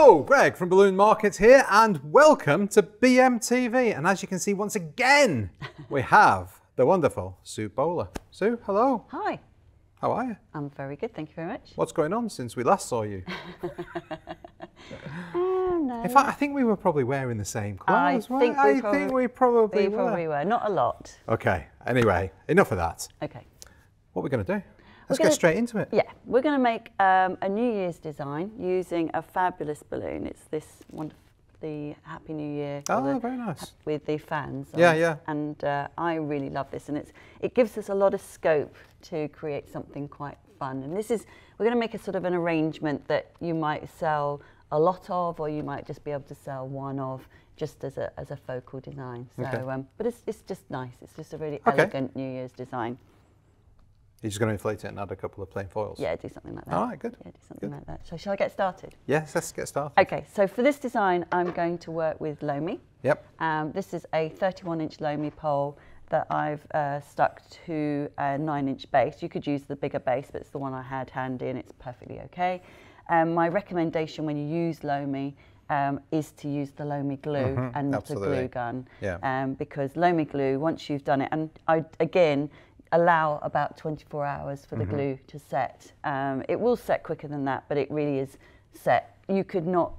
Hello, Greg from Balloon Market here, and welcome to BMTV. And as you can see, once again, we have the wonderful Sue Bowler. Sue, hello. Hi. How are you? I'm very good, thank you very much. What's going on since we last saw you? No. In fact, I think we were probably wearing the same clothes, right? I think we probably were. Not a lot. Okay, anyway, enough of that. Okay. What are we going to do? Let's get straight into it. Yeah, we're going to make a New Year's design using a fabulous balloon. It's this one, the Happy New Year. Oh, very nice. With the fans. Yeah, yeah. And I really love this, and it gives us a lot of scope to create something quite fun. And this is, we're going to make a sort of an arrangement that you might sell a lot of, or you might just be able to sell one of, just as a focal design. So, okay. But it's just nice. It's just a really elegant New Year's design. You're just going to inflate it and add a couple of plain foils? Yeah, do something like that. All right, good. Yeah, do something like that. So shall I get started? Yes, let's get started. Okay, so for this design, I'm going to work with Lomi. Yep. This is a 31-inch Lomi pole that I've stuck to a 9-inch base. You could use the bigger base, but it's the one I had handy and it's perfectly okay. My recommendation when you use Lomi is to use the Lomi glue and not a glue gun. Yeah. Because Lomi glue, once you've done it, and I, again, allow about 24 hours for the glue to set. It will set quicker than that, but it really is set. You could not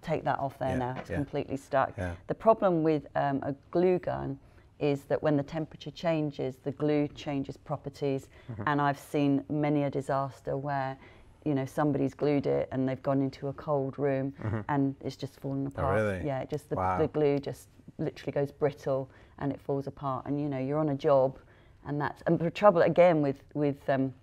take that off there now. It's completely stuck. Yeah. The problem with a glue gun is that when the temperature changes, the glue changes properties. And I've seen many a disaster where, you know, somebody's glued it and they've gone into a cold room and it's just fallen apart. Oh, really? Yeah, just the glue just literally goes brittle and it falls apart. And you know, you're on a job. And the trouble again with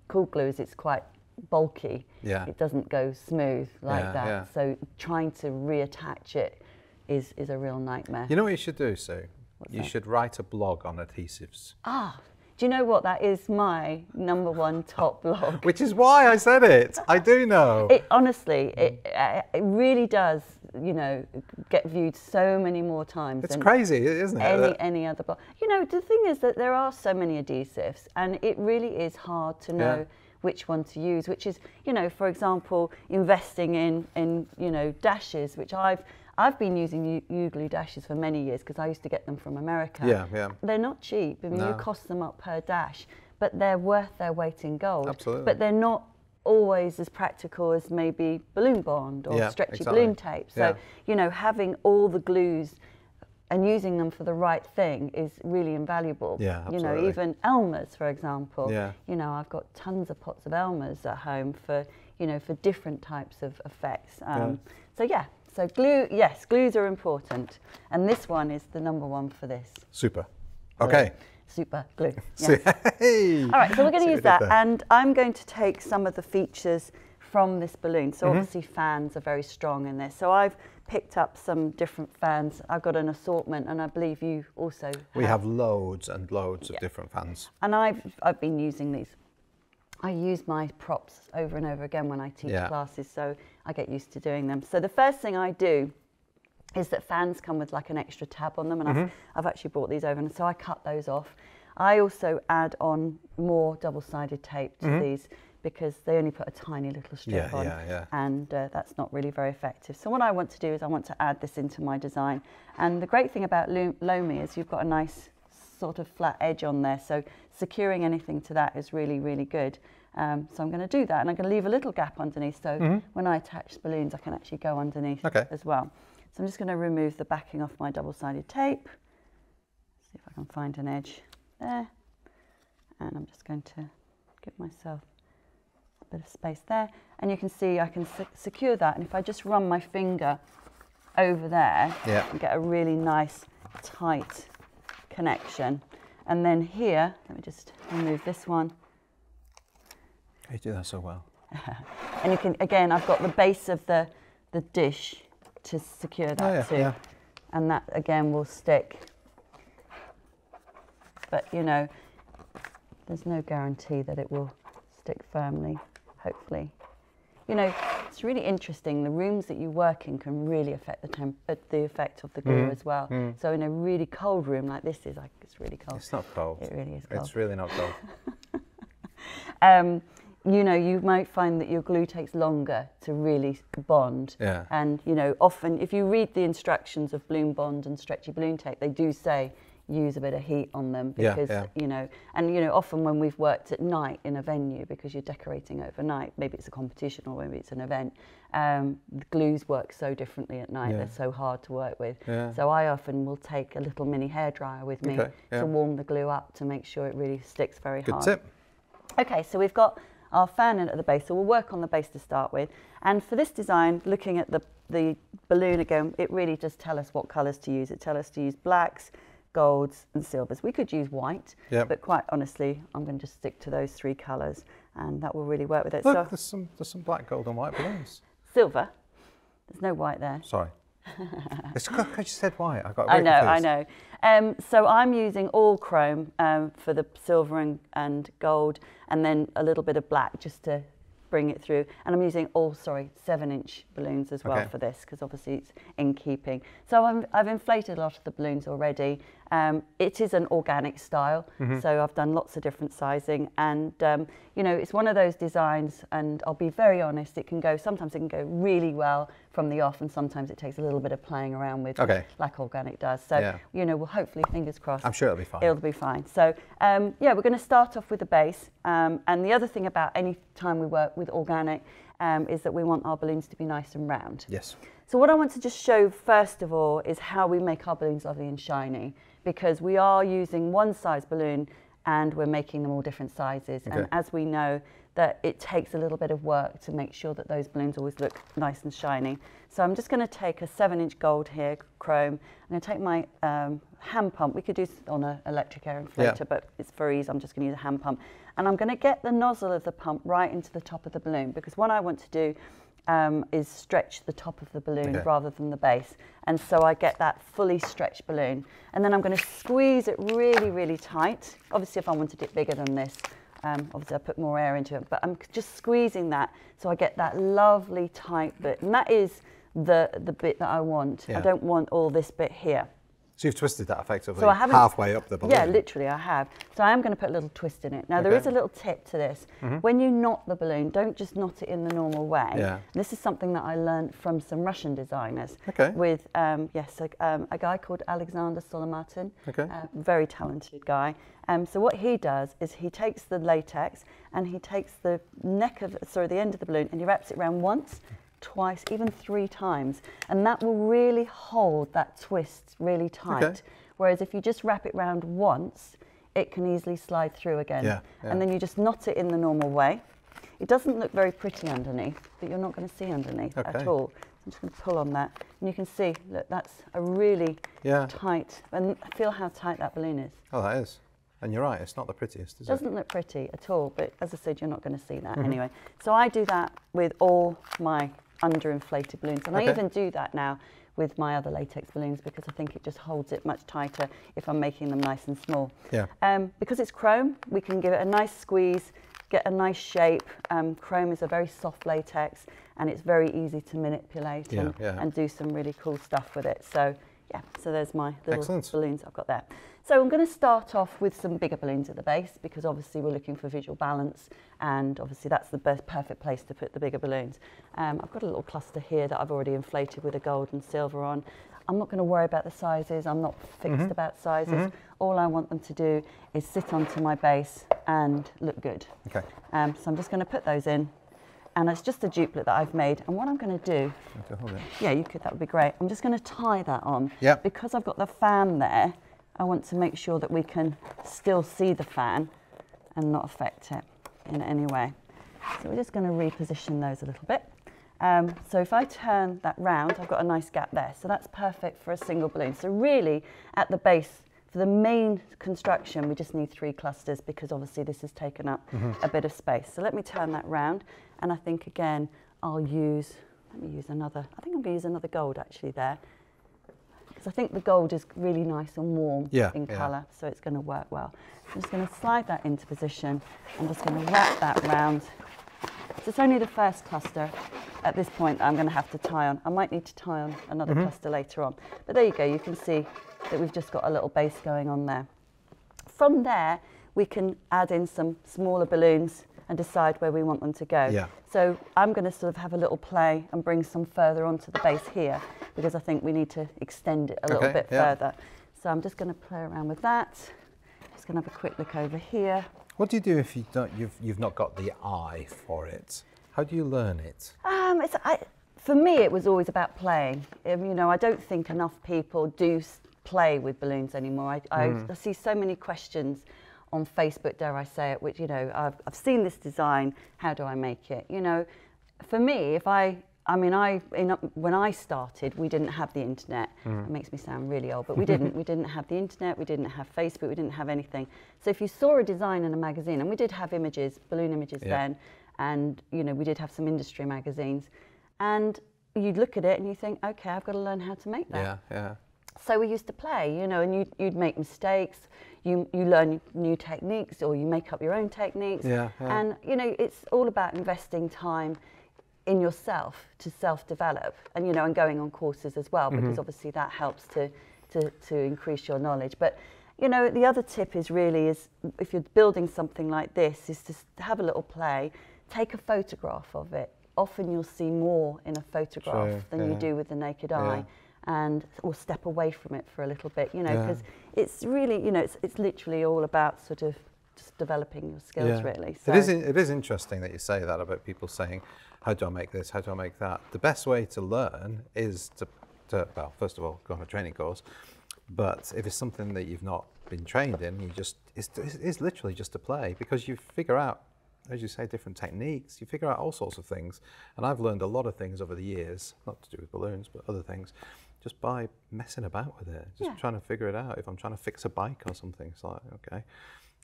cool glue is it's quite bulky. Yeah. It doesn't go smooth like that. Yeah. So trying to reattach it is a real nightmare. You know what you should do, Sue? You should write a blog on adhesives. Ah, do you know what? That is my #1 top blog. Which is why I said it. I do know. It honestly, it really does. You know, get viewed so many more times. It's crazy, isn't it? Any other blog. You know, the thing is that there are so many adhesives, and it really is hard to know which one to use. Which is, you know, for example, investing in you know, dashes, which I've been using U-glue dashes for many years because I used to get them from America. Yeah, yeah. They're not cheap. I mean, you cost them up per dash, but they're worth their weight in gold. Absolutely. But they're not always as practical as maybe balloon bond or stretchy balloon tape. So, you know, having all the glues and using them for the right thing is really invaluable. Yeah, absolutely. You know, even Elmer's, for example. Yeah. You know, I've got tons of pots of Elmer's at home for, you know, for different types of effects. So yeah, so glue, yes, glues are important. And this one is the #1 for this. Super. Okay. Super glue. Yes. Hey. All right, so we're going to use that, and I'm going to take some of the features from this balloon. So obviously fans are very strong in this. So I've picked up some different fans. I've got an assortment, and I believe you also have. We have loads and loads of different fans. And I've been using these. I use my props over and over again when I teach classes, so I get used to doing them. So the first thing I do is that fans come with like an extra tab on them, and I've actually brought these over, and so I cut those off. I also add on more double-sided tape to these because they only put a tiny little strip on, and that's not really very effective. So what I want to do is I want to add this into my design. And the great thing about Lomi is you've got a nice sort of flat edge on there, so securing anything to that is really, really good. So I'm going to do that, and I'm going to leave a little gap underneath, so when I attach balloons I can actually go underneath as well. So I'm just going to remove the backing off my double-sided tape. See if I can find an edge there. And I'm just going to give myself a bit of space there. And you can see I can secure that. And if I just run my finger over there, and get a really nice, tight connection. And then here, let me just remove this one. You do that so well. And you can, again, I've got the base of the dish to secure that too. And that again will stick. But you know, there's no guarantee that it will stick firmly, hopefully. You know, it's really interesting. The rooms that you work in can really affect the effect of the glue as well. So in a really cold room like this is, like, it's really cold. It's not cold. It really is cold. It's really not cold. you know, you might find that your glue takes longer to really bond. Yeah. And, you know, often if you read the instructions of balloon bond and stretchy balloon tape, they do say use a bit of heat on them because, you know, and, you know, often when we've worked at night in a venue because you're decorating overnight, maybe it's a competition or maybe it's an event, the glues work so differently at night, they're so hard to work with. So I often will take a little mini hairdryer with me to warm the glue up to make sure it really sticks very hard. Good tip. Okay, so we've got our fan in at the base, so we'll work on the base to start with. And for this design, looking at the balloon again, it really does tell us what colours to use. It tells us to use blacks, golds and silvers. We could use white, but quite honestly, I'm going to just stick to those 3 colours and that will really work with it. Look, so, there's some black, gold and white balloons. Silver. There's no white there. Sorry. It's because you said white. I got I know. So I'm using all chrome for the silver and gold, and then a little bit of black just to bring it through. And I'm using all, 7-inch balloons as well for this, because obviously it's in keeping. So I've inflated a lot of the balloons already. It is an organic style, so I've done lots of different sizing, and you know, it's one of those designs, and I'll be very honest, sometimes it can go really well from the off, and sometimes it takes a little bit of playing around with, like organic does. So, you know, we'll hopefully, fingers crossed, I'm sure it'll be fine. It'll be fine. So, yeah, we're going to start off with the base, and the other thing about any time we work with organic is that we want our balloons to be nice and round. Yes. So what I want to just show first of all is how we make our balloons lovely and shiny, because we are using one size balloon and we're making them all different sizes. And as we know, that it takes a little bit of work to make sure that those balloons always look nice and shiny. So I'm just going to take a 7-inch gold here, chrome. I'm going to take my hand pump. We could do this on an electric air inflator, but it's for ease. I'm just going to use a hand pump. And I'm going to get the nozzle of the pump right into the top of the balloon, because what I want to do is stretch the top of the balloon rather than the base. And so I get that fully stretched balloon. And then I'm going to squeeze it really, really tight. Obviously, if I wanted it bigger than this, obviously I put more air into it, but I'm just squeezing that so I get that lovely tight bit. And that is the bit that I want. I don't want all this bit here. So you've twisted that effectively halfway up the balloon. Yeah, literally I have. So I am going to put a little twist in it. Now there is a little tip to this. When you knot the balloon, don't just knot it in the normal way. This is something that I learned from some Russian designers with, a guy called Alexander Solomatin, very talented guy. So what he does is he takes the latex and he takes the the end of the balloon, and he wraps it around once, twice, even 3 times, and that will really hold that twist really tight. Whereas if you just wrap it round once, it can easily slide through again. And then you just knot it in the normal way. It doesn't look very pretty underneath, but you're not going to see underneath at all. I'm just going to pull on that, and you can see, look, that's a really tight, and feel how tight that balloon is. Oh, that is. And you're right, it's not the prettiest, is it? Doesn't look pretty at all, but as I said, you're not going to see that anyway. So I do that with all my underinflated balloons, and I even do that now with my other latex balloons, because I think it just holds it much tighter if I'm making them nice and small. Because it's chrome, we can give it a nice squeeze, get a nice shape. Chrome is a very soft latex, and it's very easy to manipulate and do some really cool stuff with it. So yeah, so there's my little balloons I've got there. So I'm going to start off with some bigger balloons at the base, because obviously we're looking for visual balance, and obviously that's the perfect place to put the bigger balloons. I've got a little cluster here that I've already inflated with a gold and silver on. I'm not going to worry about the sizes. I'm not fixed about sizes. All I want them to do is sit onto my base and look good. So I'm just going to put those in, and it's just a duplicate that I've made. And what I'm going to do, yeah, you could, that would be great. I'm just going to tie that on. Because I've got the fan there, I want to make sure that we can still see the fan and not affect it in any way. So we're just going to reposition those a little bit. So if I turn that round, I've got a nice gap there. So that's perfect for a single balloon. So really, at the base, for the main construction, we just need 3 clusters, because obviously this has taken up a bit of space. So let me turn that round, and I think again, let me use another, I think I'm going to use another gold actually there, because I think the gold is really nice and warm in colour, so it's going to work well. I'm just going to slide that into position. I'm just going to wrap that round. So it's only the first cluster at this point that I'm going to have to tie on. I might need to tie on another cluster later on. But there you go, you can see that we've just got a little base going on there. From there, we can add in some smaller balloons and decide where we want them to go. Yeah. So I'm going to sort of have a little play and bring some further onto the base here, because I think we need to extend it a little bit further. So I'm just going to play around with that. Just going to have a quick look over here. What do you do if you've not got the eye for it? How do you learn it? For me, it was always about playing. You know, I don't think enough people do play with balloons anymore. I see so many questions on Facebook, dare I say it, which, you know, I've seen this design, how do I make it? You know, for me, when I started, we didn't have the internet. It makes me sound really old, but we didn't. We didn't have the internet, we didn't have Facebook, we didn't have anything. So if you saw a design in a magazine, and we did have images, balloon images then, and, you know, we did have some industry magazines, and you'd look at it and you think, okay, I've got to learn how to make that. Yeah, yeah. So we used to play, you know, and you'd make mistakes, you learn new techniques, or you make up your own techniques. Yeah, yeah. And, you know, it's all about investing time in yourself to self-develop, and, you know, and going on courses as well, because obviously that helps to increase your knowledge. But, you know, the other tip is if you're building something like this, is to have a little play, take a photograph of it. Often you'll see more in a photograph than you do with the naked eye, or step away from it for a little bit, you know, because it's really, you know, it's literally all about sort of just developing your skills, really. So it is interesting that you say that about people saying, how do I make this, how do I make that? The best way to learn is to well, first of all, go on a training course, but if it's something that you've not been trained in, it's literally just to play, because you figure out, as you say, different techniques, you figure out all sorts of things. And I've learned a lot of things over the years, not to do with balloons, but other things, just by messing about with it, just trying to figure it out. If I'm trying to fix a bike or something, it's like, okay,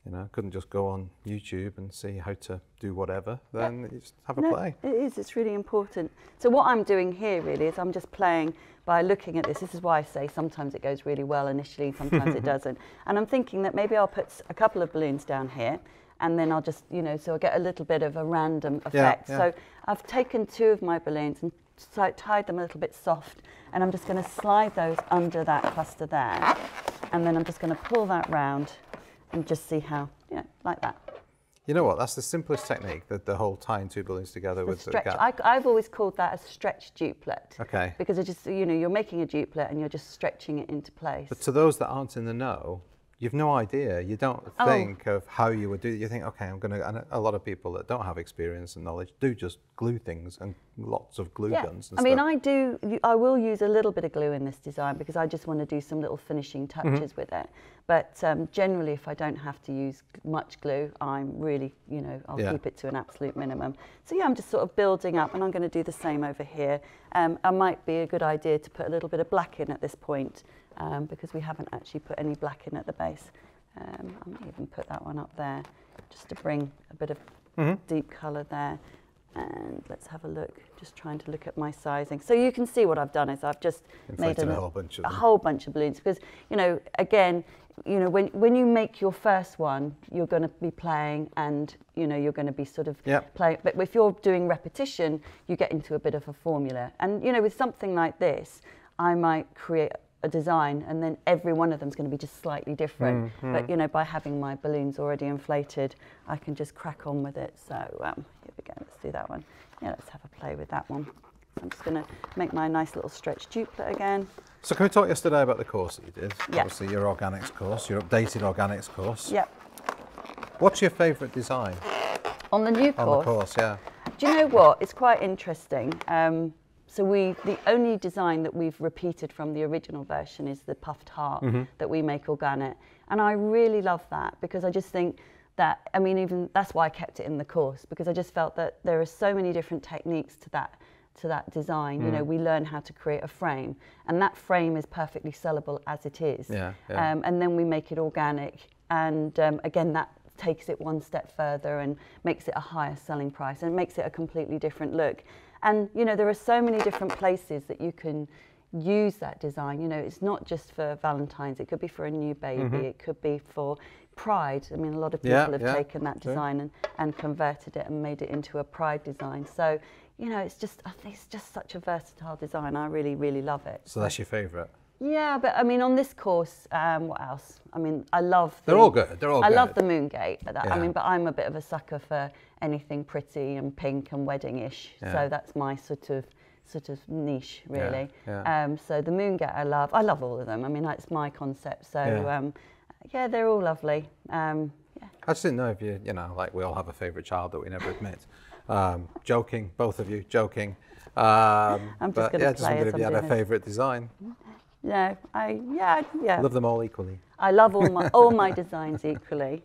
you know, I couldn't just go on YouTube and see how to do whatever, then you just have a play. It is, it's really important. So what I'm doing here really is I'm just playing by looking at this. This is why I say sometimes it goes really well initially, sometimes it doesn't. And I'm thinking that maybe I'll put a couple of balloons down here, and then I'll just, you know, so I'll get a little bit of a random effect. So I've taken 2 of my balloons and tied them a little bit soft, and I'm just going to slide those under that cluster there, and then I'm just going to pull that round and just see how, you know, like that. You know what, that's the simplest technique, the whole tying 2 balloons together with the gap. I've always called that a stretch duplet. Okay. Because it just, you know, you're making a duplet and you're just stretching it into place. But to those that aren't in the know, you've no idea. You don't think of how you would do it. You think, okay, I'm going to, and a lot of people that don't have experience and knowledge do just glue things, and lots of glue guns and stuff. mean, I will use a little bit of glue in this design, because I just want to do some little finishing touches with it. But generally, if I don't have to use much glue, I'm really, you know, I'll keep it to an absolute minimum. So yeah, I'm just sort of building up, and I'm going to do the same over here. I might be a good idea to put a little bit of black in at this point, because we haven't actually put any black in at the base. I might even put that one up there, just to bring a bit of deep colour there. And let's have a look, just trying to look at my sizing. So you can see what I've done is I've just made a whole bunch of balloons, because, you know, again, you know, when you make your first one, you're going to be playing, and, you know, you're going to be sort of playing. But if you're doing repetition, you get into a bit of a formula. And, you know, with something like this, I might create a design, and then every one of them is going to be just slightly different. But, you know, by having my balloons already inflated, I can just crack on with it. So here we go, let's do that one. Yeah, let's have a play with that one. So I'm just going to make my nice little stretch duplet again. So can we talk yesterday about the course that you did? Yeah. Obviously your organics course, your updated organics course. Yep. What's your favourite design? On the new course? On the course, yeah. Do you know what? It's quite interesting. So the only design that we've repeated from the original version is the puffed heart that we make organic. And I really love that, because I just think that, I mean, even that's why I kept it in the course, because I just felt that there are so many different techniques to that design. You know, we learn how to create a frame, and that frame is perfectly sellable as it is. And then we make it organic, and again, that takes it one step further and makes it a higher selling price, and makes it a completely different look. And, you know, there are so many different places that you can use that design. You know, it's not just for Valentine's, it could be for a new baby, it could be for Pride. I mean, a lot of people have taken that design and converted it and made it into a Pride design. So, you know, it's just, I think it's just such a versatile design. I really, really love it. So that's your favourite? Yeah, but I mean, on this course, what else? I mean, I love. They're all good. They're all good. I love the Moongate. But Yeah. I mean, but I'm a bit of a sucker for anything pretty and pink and wedding-ish. Yeah. So that's my sort of niche, really. Yeah. So the Moongate, I love. I love all of them. I mean, that's my concept. So yeah, they're all lovely. Yeah. I just didn't know if you know, like we all have a favourite child that we never admit. Joking, both of you, joking. I'm just going to just wondered if you had a favourite design. No, yeah. Love them all equally. I love all my designs equally.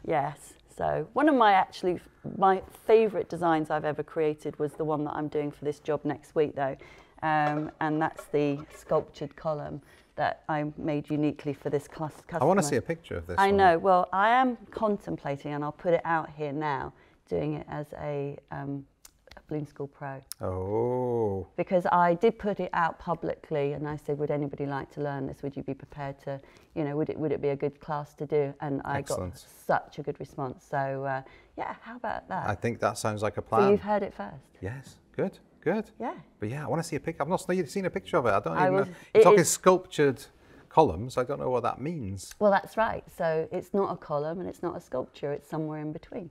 Yes. So one of my favourite designs I've ever created was the one that I'm doing for this job next week, though, and that's the sculptured column that I made uniquely for this customer. I want to see a picture of this. I know. Well, I am contemplating, and I'll put it out here now, doing it as a Balloon School Pro. Oh. Because I did put it out publicly, and I said, would anybody like to learn this? Would you be prepared to, you know, would it be a good class to do? And I got such a good response. So yeah, how about that? I think that sounds like a plan. So you've heard it first? Yes, good, good. Yeah. But yeah, I want to see a picture. I've not seen a picture of it. I don't even know. You're talking sculptured columns. I don't know what that means. Well, that's right. So it's not a column and it's not a sculpture. It's somewhere in between.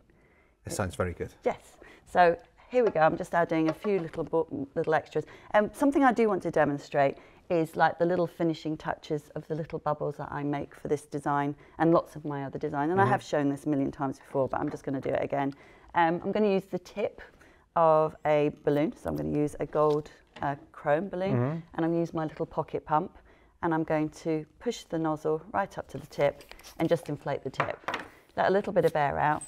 It sounds very good. Yes. So here we go. I'm just adding a few little extras. Something I do want to demonstrate is like the little finishing touches of the little bubbles that I make for this design and lots of my other design. And I have shown this a million times before, but I'm just going to do it again. I'm going to use the tip of a balloon. So I'm going to use a gold chrome balloon, and I'm going to use my little pocket pump, and I'm going to push the nozzle right up to the tip and just inflate the tip. Let a little bit of air out.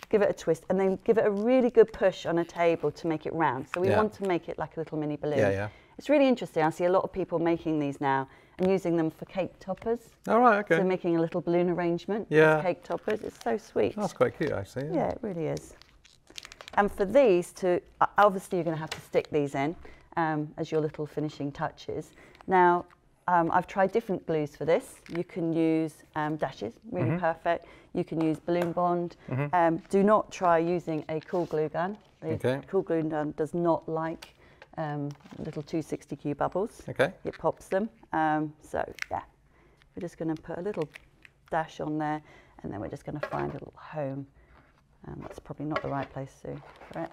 Give it a twist, and then give it a really good push on a table to make it round. So we want to make it like a little mini balloon. Yeah. It's really interesting. I see a lot of people making these now and using them for cake toppers. All right, okay. So making a little balloon arrangement as cake toppers. It's so sweet. That's quite cute, actually. Yeah, it really is. And for these obviously you're going to have to stick these in as your little finishing touches. Now, I've tried different glues for this. You can use dashes, really perfect. You can use balloon bond. Do not try using a cool glue gun. The cool glue gun does not like little 260Q bubbles. Okay. It pops them. So yeah, we're just going to put a little dash on there, and then we're just going to find a little home. That's probably not the right place for it.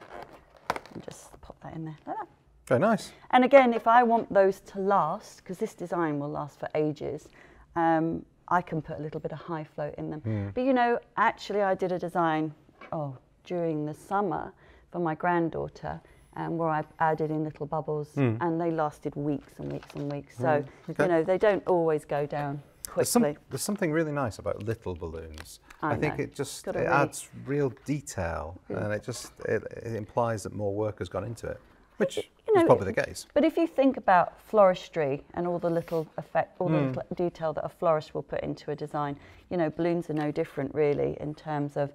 And just pop that in there like that. Very nice. And again, if I want those to last, because this design will last for ages, I can put a little bit of high float in them. But you know, actually I did a design during the summer for my granddaughter where I added in little bubbles and they lasted weeks and weeks and weeks. So, you know, they don't always go down quickly. There's something really nice about little balloons. I think it just adds real detail and it implies that more work has gone into it. Which is probably the case. But if you think about floristry and all the little the little detail that a florist will put into a design, you know, balloons are no different really in terms of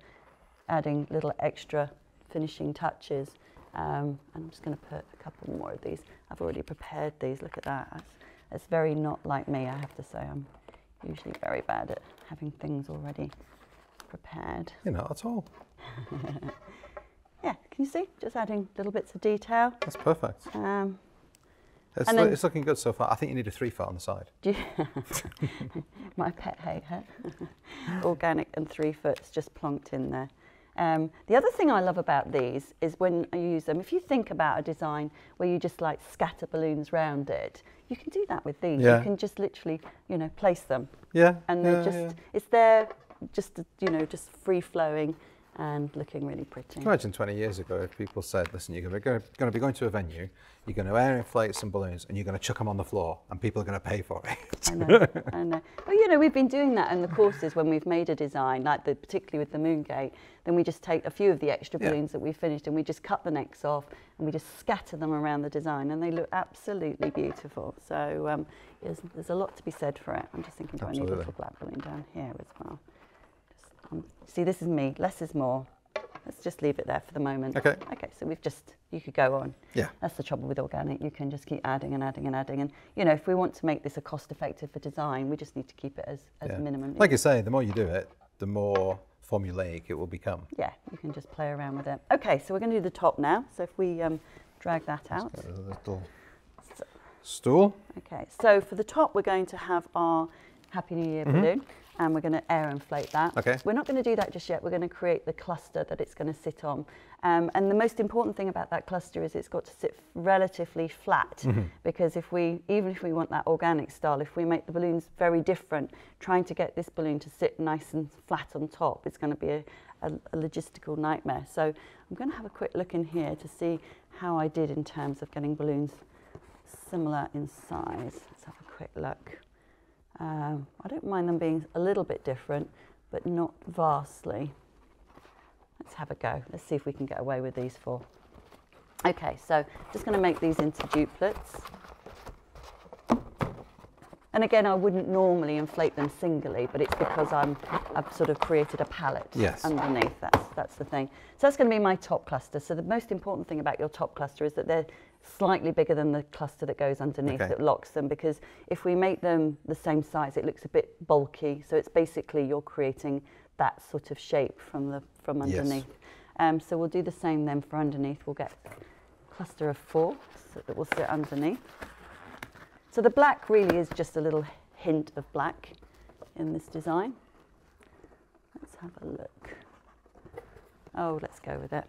adding little extra finishing touches. And I'm just going to put a couple more of these. I've already prepared these. Look at that. It's very not like me, I have to say. I'm usually very bad at having things already prepared. You're not at all. Yeah, can you see? Just adding little bits of detail. That's perfect. It's looking good so far. I think you need a 3-foot on the side. My pet hate it. Organic and 3-foot's just plonked in there. The other thing I love about these is when I use them, if you think about a design where you just like scatter balloons round it, you can do that with these. Yeah. You can just literally, you know, place them. Yeah. And they're it's there, just, you know, just free flowing and looking really pretty. Imagine 20 years ago if people said, listen, you're going to be going to a venue, you're going to air inflate some balloons and you're going to chuck them on the floor and people are going to pay for it. I know, I know. Well, you know, we've been doing that in the courses when we've made a design, like particularly with the Moongate, then we just take a few of the extra balloons that we finished and we just cut the necks off and we just scatter them around the design and they look absolutely beautiful. So there's a lot to be said for it. I'm just thinking, do I need a little black balloon down here as well? See, this is me. Less is more. Let's just leave it there for the moment. Okay. Okay, so you could go on. Yeah. That's the trouble with organic. You can just keep adding and adding and adding. And, you know, if we want to make this a cost-effective for design, we just need to keep it as minimum. Like you say, the more you do it, the more formulaic it will become. Yeah, you can just play around with it. Okay, so we're going to do the top now. So if we drag that out. stool. Okay, so for the top, we're going to have our Happy New Year balloon, and we're going to air inflate that. Okay. We're not going to do that just yet. We're going to create the cluster that it's going to sit on. And the most important thing about that cluster is it's got to sit relatively flat, because even if we want that organic style, if we make the balloons very different, trying to get this balloon to sit nice and flat on top, it's going to be a logistical nightmare. So I'm going to have a quick look in here to see how I did in terms of getting balloons similar in size. Let's have a quick look. I don't mind them being a little bit different, but not vastly. Let's have a go. Let's see if we can get away with these four. Okay, so just going to make these into duplets. And again, I wouldn't normally inflate them singly, but it's because I've sort of created a palette underneath. That's the thing. So that's going to be my top cluster. So the most important thing about your top cluster is that they're slightly bigger than the cluster that goes underneath that locks them, because if we make them the same size, it looks a bit bulky. So it's basically you're creating that sort of shape from underneath. So we'll do the same then for underneath. We'll get a cluster of 4 that will sit underneath. So the black really is just a little hint of black in this design. Let's have a look. Oh, let's go with it.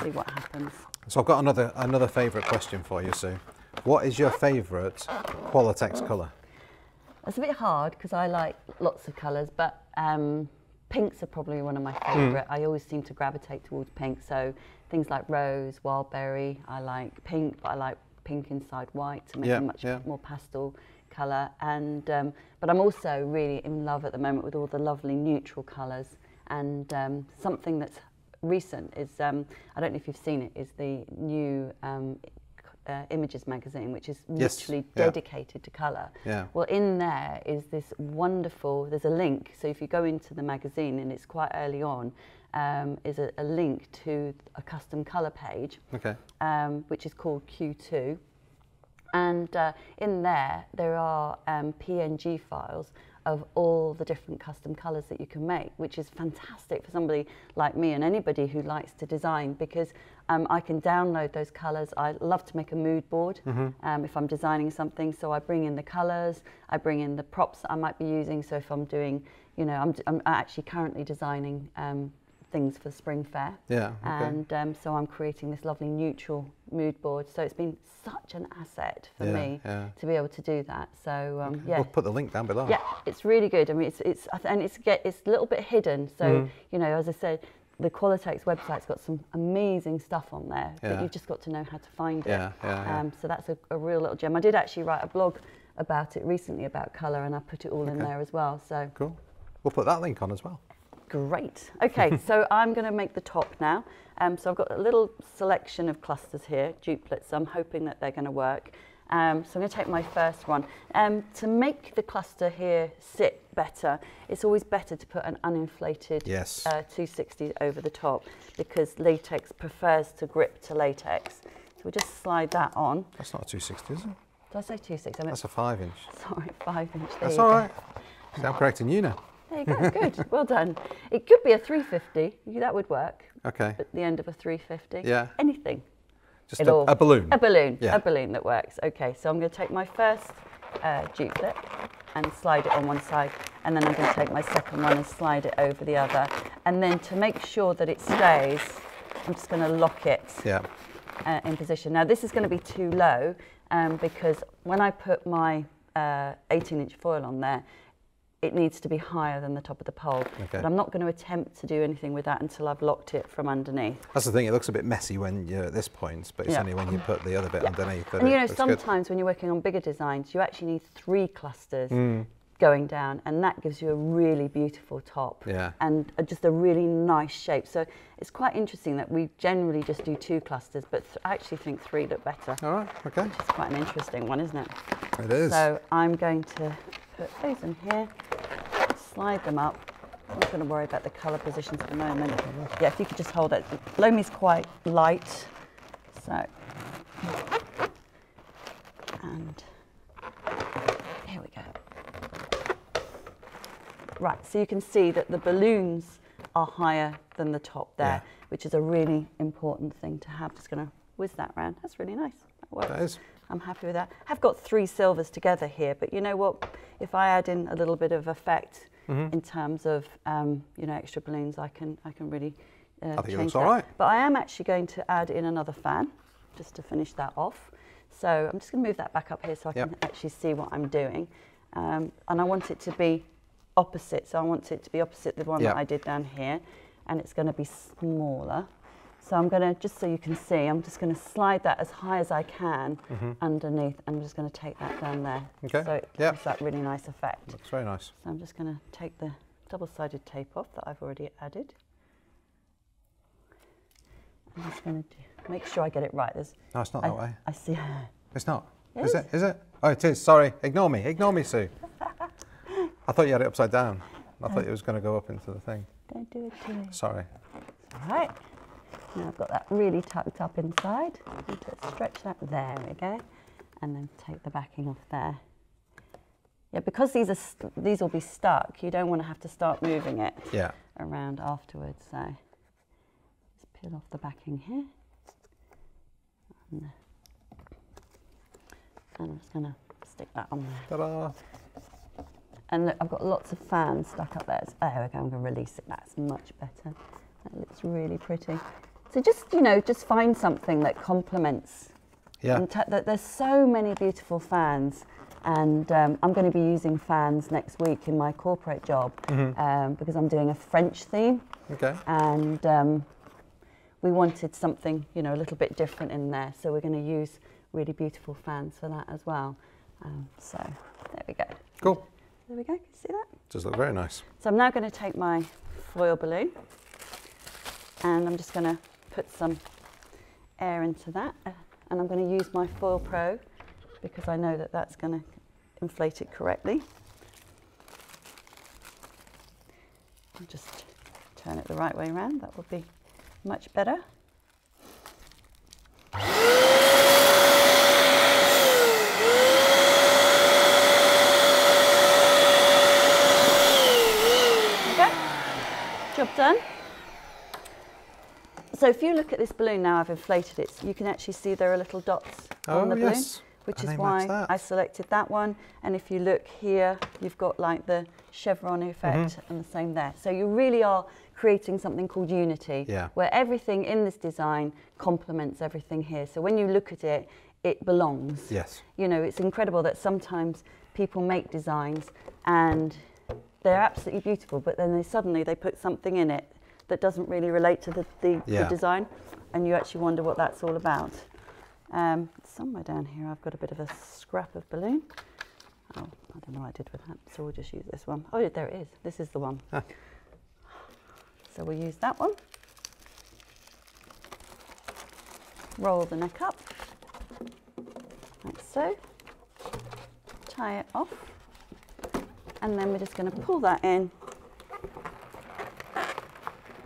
See what happens. So I've got another favourite question for you, Sue. What is your favourite Qualatex colour? It's a bit hard because I like lots of colours, but pinks are probably one of my favourite. I always seem to gravitate towards pink. So things like rose, wildberry, I like pink, but I like pink inside white to make it much more pastel colour. And but I'm also really in love at the moment with all the lovely neutral colours. And something that's recent is, I don't know if you've seen it, is the new Images magazine, which is literally dedicated to colour. Well, in there is this wonderful, there's a link, so if you go into the magazine, and it's quite early on, is a link to a custom colour page, which is called Q2. And in there are PNG files of all the different custom colours that you can make, which is fantastic for somebody like me and anybody who likes to design, because I can download those colours. I love to make a mood board if I'm designing something, so I bring in the colours, I bring in the props that I might be using. So if I'm doing, you know, I'm actually currently designing things for the Spring Fair, and so I'm creating this lovely neutral mood board. So it's been such an asset for me to be able to do that. So we'll put the link down below. Yeah, it's really good. I mean, it's a little bit hidden. So you know, as I said, the Qualatex website's got some amazing stuff on there, but you've just got to know how to find it. So that's a real little gem. I did actually write a blog about it recently about colour, and I put it all in there as well. So cool. We'll put that link on as well. Great. Okay, so I'm going to make the top now. So I've got a little selection of clusters here, duplets. So I'm hoping that they're going to work. So I'm going to take my first one. To make the cluster here sit better, it's always better to put an uninflated 260 over the top, because latex prefers to grip to latex. So we'll just slide that on. That's not a 260, is it? Did I say 260? That's a 5-inch. Sorry, 5-inch. That's all right. See, I'm correcting you now. There you go, good, well done. It could be a 350, that would work. Okay. At the end of a 350. Yeah. Anything. Just a balloon. A balloon, yeah. A balloon that works. Okay, so I'm going to take my first duplet and slide it on one side, and then I'm going to take my second one and slide it over the other. And then to make sure that it stays, I'm just going to lock it in position. Now this is going to be too low because when I put my 18-inch foil on there, it needs to be higher than the top of the pole. But I'm not going to attempt to do anything with that until I've locked it from underneath. That's the thing, it looks a bit messy when you're at this point, but it's only when you put the other bit underneath. And you know, sometimes when you're working on bigger designs, you actually need 3 clusters going down, and that gives you a really beautiful top and just a really nice shape. So it's quite interesting that we generally just do 2 clusters, but I actually think 3 look better. All right, okay. Which is quite an interesting one, isn't it? It is. So I'm going to put those in here, slide them up. I'm not going to worry about the colour positions at the moment. Yeah, if you could just hold that. Loami's quite light, so. And here we go. Right, so you can see that the balloons are higher than the top there, which is a really important thing to have. Just going to whiz that round. That's really nice. That works. That is. I'm happy with that. I've got 3 silvers together here, but you know what? If I add in a little bit of effect in terms of you know, extra balloons, I can really I think it change looks that. all right. But I am actually going to add in another fan just to finish that off. So I'm just going to move that back up here so I can actually see what I'm doing. And I want it to be opposite. So I want it to be opposite the one that I did down here, and it's going to be smaller. So I'm going to, just so you can see, I'm just going to slide that as high as I can underneath. I'm just going to take that down there. Okay. So it gives that really nice effect. Looks very nice. So I'm just going to take the double-sided tape off that I've already added. I'm just going to make sure I get it right. No, it's not that way. I see. It's not. Is it? Is it? Oh, it is. Sorry. Ignore me. Ignore me, Sue. I thought you had it upside down. I thought it was going to go up into the thing. Don't do it to me. Sorry. All right. Now I've got that really tucked up inside. I need to stretch that. There we go. And then take the backing off there. Yeah, because these will be stuck, you don't want to have to start moving it around afterwards. So just peel off the backing here. And I'm just going to stick that on there. Ta-da! And look, I've got lots of fans stuck up there. There we go, I'm going to release it. That's much better. That looks really pretty. So just, you know, just find something that complements. Yeah. There's so many beautiful fans, and I'm going to be using fans next week in my corporate job because I'm doing a French theme. Okay. And we wanted something, you know, a little bit different in there. So we're going to use really beautiful fans for that as well. So there we go. Cool. There we go, can you see that? Does look very nice. So I'm now going to take my foil balloon and I'm just going to put some air into that, and I'm going to use my Foil Pro because I know that that's going to inflate it correctly. I'll just turn it the right way around, that will be much better. Job done. So if you look at this balloon now, I've inflated it, so you can actually see there are little dots on the balloon, which is why I selected that one. And if you look here, you've got like the chevron effect and the same there. So you really are creating something called unity, where everything in this design complements everything here. So when you look at it, it belongs. Yes. You know, it's incredible that sometimes people make designs and they're absolutely beautiful, but then they put something in it that doesn't really relate to the design, and you actually wonder what that's all about. Somewhere down here I've got a bit of a scrap of balloon. Oh, I don't know what I did with that, so we'll just use this one. Oh, there it is. This is the one. So we'll use that one. Roll the neck up, like so. Tie it off. And then we're just going to pull that in,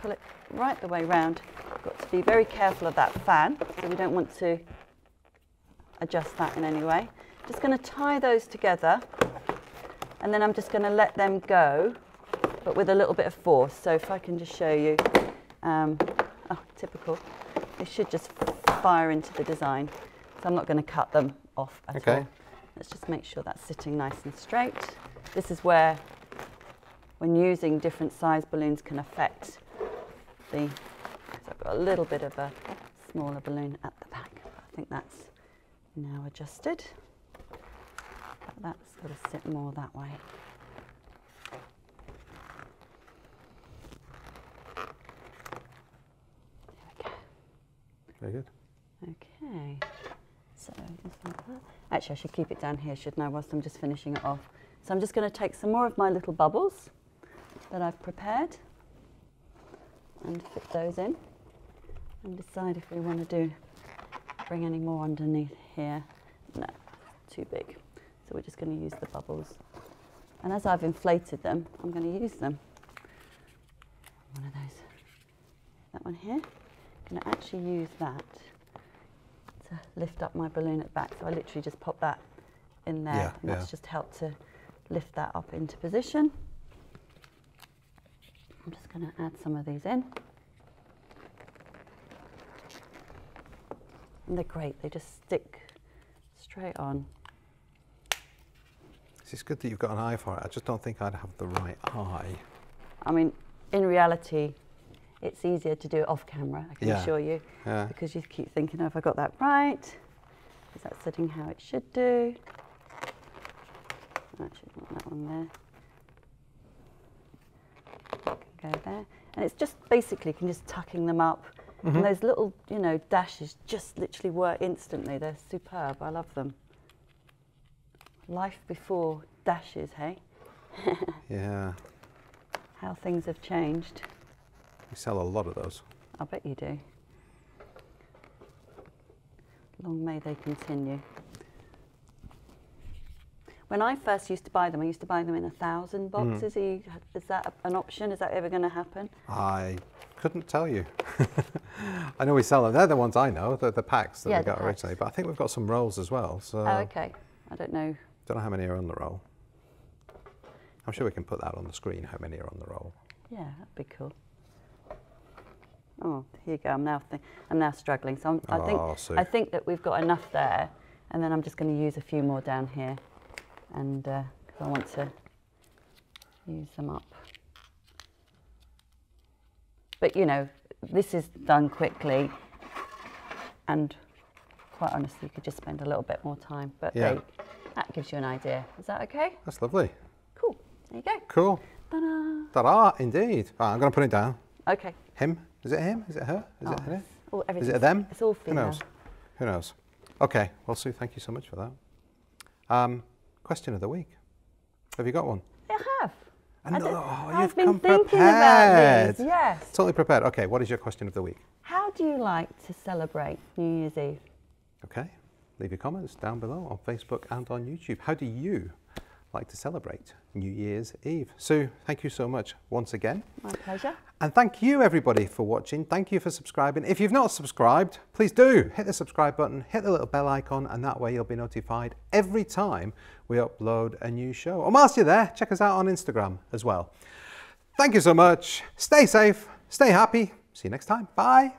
pull it right the way round. Got to be very careful of that fan, so we don't want to adjust that in any way. Just going to tie those together, and then I'm just going to let them go, but with a little bit of force. So if I can just show you, oh, typical, they should just fire into the design. So I'm not going to cut them off at all. Let's just make sure that's sitting nice and straight. This is where, when using different size balloons, can affect the. So I've got a little bit of a smaller balloon at the back. I think that's now adjusted. But that's got to sit more that way. There we go. Very good. Okay. So just like that. Actually, I should keep it down here, shouldn't I, whilst I'm just finishing it off. So I'm just going to take some more of my little bubbles that I've prepared and fit those in and decide if we want to bring any more underneath here. No, too big. So we're just going to use the bubbles. And as I've inflated them, I'm going to use them. One of those. That one here. I'm going to actually use that to lift up my balloon at the back. So I literally just pop that in there, and that's just helped to lift that up into position. I'm just going to add some of these in. And they're great, they just stick straight on. It's good that you've got an eye for it. I just don't think I'd have the right eye. I mean, in reality, it's easier to do it off camera, I can assure you. Yeah. Because you keep thinking, have I got that right? Is that sitting how it should do? Actually, want that one there. That can go there. And it's just basically, you can just tucking them up. And those little, you know, dashes just literally work instantly. They're superb. I love them. Life before dashes, hey? Yeah. How things have changed. We sell a lot of those. I bet you do. Long may they continue. When I first used to buy them, I used to buy them in 1,000 boxes. Is that an option? Is that ever going to happen? I couldn't tell you. I know we sell them. They're the ones I know, the packs that we got originally. But I think we've got some rolls as well. So oh, okay. I don't know. Don't know how many are on the roll. I'm sure we can put that on the screen, how many are on the roll. Yeah, that'd be cool. Oh, here you go. I'm now struggling. So I think that we've got enough there, and then I'm just going to use a few more down here, and 'cause I want to use them up. But you know, this is done quickly, and quite honestly, you could just spend a little bit more time. But that gives you an idea. Is that okay? That's lovely. Cool. There you go. Cool. Ta-da! Ta-da, indeed. Right, I'm going to put it down. Okay. Him? Is it him? Is it her? Is it her? Is it them? It's all female. Who knows? Who knows? Okay. Well, Sue, thank you so much for that. Question of the week. Have you got one? I have. You've been come thinking prepared. about these. Yes. Totally prepared. Okay. What is your question of the week? How do you like to celebrate New Year's Eve? Okay. Leave your comments down below on Facebook and on YouTube. How do you like to celebrate New Year's Eve? Sue, thank you so much once again. My pleasure. And thank you everybody for watching. Thank you for subscribing. If you've not subscribed, please do hit the subscribe button, hit the little bell icon, and that way you'll be notified every time we upload a new show. And whilst you're there, check us out on Instagram as well. Thank you so much. Stay safe, stay happy. See you next time. Bye.